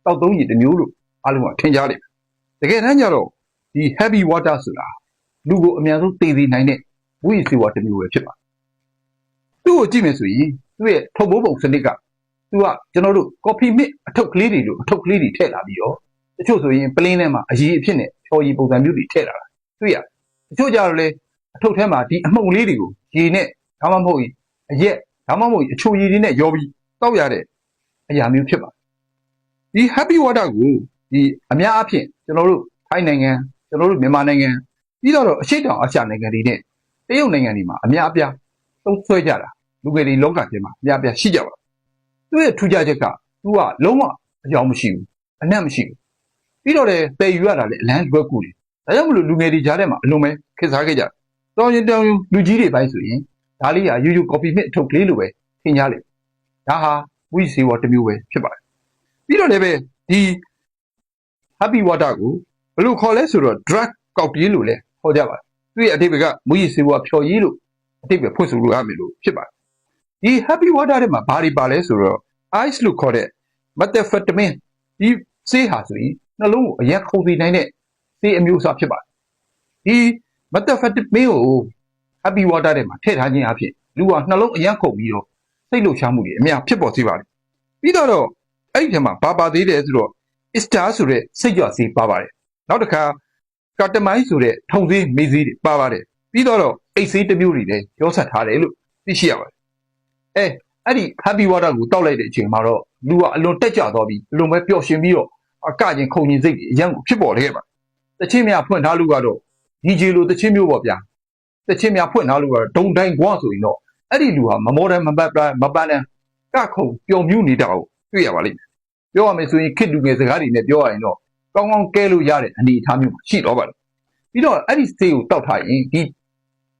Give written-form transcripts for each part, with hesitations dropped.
တောက်သုံးရည်တစ်မျိုးလို့အားလုံးကထင်ကြလိမ့်မယ်တကယ်တမ်းကျတော့ဒီ heavy water ဆိုတာလူကိုအများဆုံးသေစေနိုင်တဲ့မူရည်စေဝါတစ်မျိုးပဲဖြစ်ပါတယ်သူ့ကိုကြည့်မယ်ဆိုရင်သူ့ရဲ့ထုတ်ပိုးပုံစနစ်ကသူကကျွန်တော်တို့ coffee mix အထုပ်ကလေးတွေလို့အထုပ်ကလေးတွေထည့်လာပြီးတော့တချို့ဆိုရင်ပလင်းထဲမှာအရည်အဖြစ်နဲ့ဖြော်ရည်ပုံစံမျိုးတွေထည့်လာတာတွေ့ရတချို့ကြတော့လေအထုပ်ထဲမှာဒီအမှုန်လေးတွေကိုရေနဲ့ဒါမှမဟုတ်အရက်ဒါမှမဟုတ်အချိုရည်တွေနဲ့ရောပြီးတောက်ရတဲ့အရာမျိုးဖြစ်ပါတယ်ဒီ happy water ကိုဒီအများအားဖြင့်ကျွန်တော်တို့ထိုင်းနိုင်ငံကျွန်တော်တို့မြန်မာနိုင်ငံပြီးတော့အရှေ့တောင်အာရှနိုင်ငံတွေနဲ့တရုတ်နိုင်ငံတွေမှာအများအပြားသုံးဆွဲကြတာလူငယ်တွေလောကထဲမှာအများအပြားရှိကြပါသူ့ရဲ့ထူးခြားချက်ကသူကလုံးဝအယောင်မရှိဘူးအနက်မရှိဘူးပြီးတော့လည်းပယ်ယူရတာလည်းအလန်းလွယ်ကူတယ်ဒါကြောင့်မလို့လူငယ်တွေကြားထဲမှာအလုံးပဲခေတ်စားခဲ့ကြတော်ရင်တောင်လူကြီးတွေပိုင်းဆိုရင်ဒါလေးဟာရိုးရိုး coffee mix အထုပ်ကလေးလိုပဲထင်ကြလေဒါဟာဝိစေဝါတစ်မျိုးပဲဖြစ်ပါတယ်ပြီးတော့လည်းပဲဒီ happy water ကိုဘယ်လိုခေါ်လဲဆိုတော့ drug cocktail လို့လည်းခေါ်ကြပါတယ်သူ့ရဲ့အဓိပ္ပာယ်ကမူရည်စေဝါဖြော်ရည်လို့အဓိပ္ပာယ်ဖွင့်ဆိုလို့ရမယ်လို့ဖြစ်ပါတယ်ဒီ happy water ထဲမှာဘာတွေပါလဲဆိုတော့ ice လို့ခေါ်တဲ့ methamphetamine ဒီဆေးဟာဆိုရင်နှလုံးကိုအရင်ခုန်စေနိုင်တဲ့ဆေးအမျိုးအစားဖြစ်ပါတယ်ဒီ methamphetamine ကို happy water ထဲမှာထည့်ထားခြင်းအဖြစ်လူဟာနှလုံးအရင်ခုန်ပြီးတော့စိတ်လှုပ်ရှားမှုတွေအများဖြစ်ပေါ်စေပါတယ်ပြီးတော့အဲ့ဒီထဲမှာဘာပါသေးတယ်ဆိုတော့ ester ဆိုတဲ့စိတ်ကြွဆေးပါပါတယ်နောက်တစ်ခါ ketamine ဆိုတဲ့ထုံဆေးမေးဆေးတွေပါပါတယ်ပြီးတော့အိတ်ဆေးတစ်မျိုးတွေလည်းရောဆက်ထားတယ်လို့သိရှိရပါတယ်အဲ့ဒီ happy water ကိုတောက်လိုက်တဲ့အချိန်မှာတော့လူကအလွန်တက်ကြသွားပြီးအလွန်ပဲပျော်ရွှင်ပြီးတော့အကချင်းခုန်ချင်းစိတ်တွေအရန်ကိုဖြစ်ပေါ်ခဲ့ပါတချင်းများဖွင့်ထားလို့ကတော့ DJ လိုတချင်းမျိုးပေါ့ဗျာတချင်းများဖွင့်ထားလို့ကတော့ဒုံတိုင်းကွာဆိုရင်တော့အဲ့ဒီလူဟာမမောတမ်းမပတ်မပန်းတမ်းကခုန်ပျော်မြူးနေတာကိုတွေ့ရပါလိမ့်မယ်ပြောရမယ်ဆိုရင်ခစ်လူငယ်စကားတွေနဲ့ပြောရရင်တော့ကောင်းကောင်းကဲလို့ရတဲ့အနေအထားမျိုးရှိတော့ပါတယ်ပြီးတော့အဲ့ဒီဆေးကိုတောက်ထားရင်ဒီ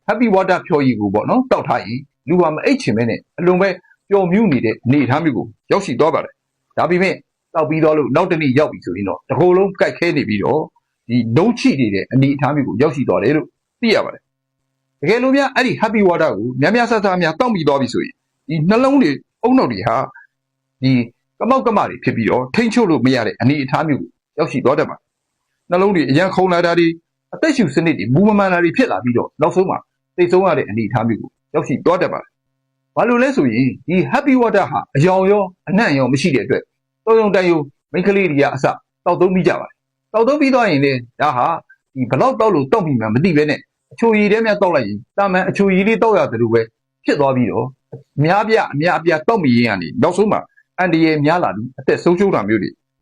happy water ဖြော်ရည်ကိုပေါ့နော်တောက်ထားရင်လူဟာမအိတ်ချင်မဲနဲ့အလွန်ပဲပျော်မြူးနေတဲ့အနေအထားမျိုးကိုရောက်ရှိသွားပါတယ်ဒါပေမဲ့တောက်ပြီးတော့လို့နောက်တစ်နေ့ရောက်ပြီဆိုရင်တော့တစ်ကိုယ်လုံးကြိုက်ခဲနေပြီးတော့ဒီဒုံးချိနေတဲ့အနေအထားမျိုးကိုရောက်ရှိသွားတယ်လို့သိရပါတယ်တကယ်လို့များအဲ့ဒီ happy water ကိုများများဆဆများတောက်ပြီးသွားပြီဆိုရင်ဒီနှလုံးတွေအုံနောက်တွေဟာဒီကမောက်ကမတွေဖြစ်ပြီးတော့ထိမ့်ချုပ်လို့မရတဲ့အနေအထားမျိုးကိုရောက်ရှိသွားတတ်ပါတယ်နှလုံးတွေအရန်ခုန်လာတာတွေအသက်ရှူစနစ်တွေဘူးမမှန်တာတွေဖြစ်လာပြီးတော့နောက်ဆုံးမှာသိဆုံးရတဲ့အနေအထားမျိုးကိုရောက်ရှိသွားတတ်ပါတယ်ဘာလို့လဲဆိုရင်ဒီ happy water ဟာအယောင်ရောအနှံ့ရောမရှိတဲ့အတွက်တုံတုံတန်ယုံမိန်းကလေးတွေကအစတောက်သုံးပြီးကြပါတယ်တောက်သုံးပြီးသွားရင်လည်းဒါဟာဒီဘလောက်တောက်လို့တောက်ပြီးမှမသိပဲနဲ့အချိုရည်ထဲမှာတောက်လိုက်ရင်တာမန်အချိုရည်လေးတောက်ရတယ်လို့ပဲဖြစ်သွားပြီးတော့အများအပြားတောက်မိရင်ကနေနောက်ဆုံးမှာအန်ဒီရဲ့များလာပြီးအသက်ဆုံးရှုံးတာမျိုးတွေ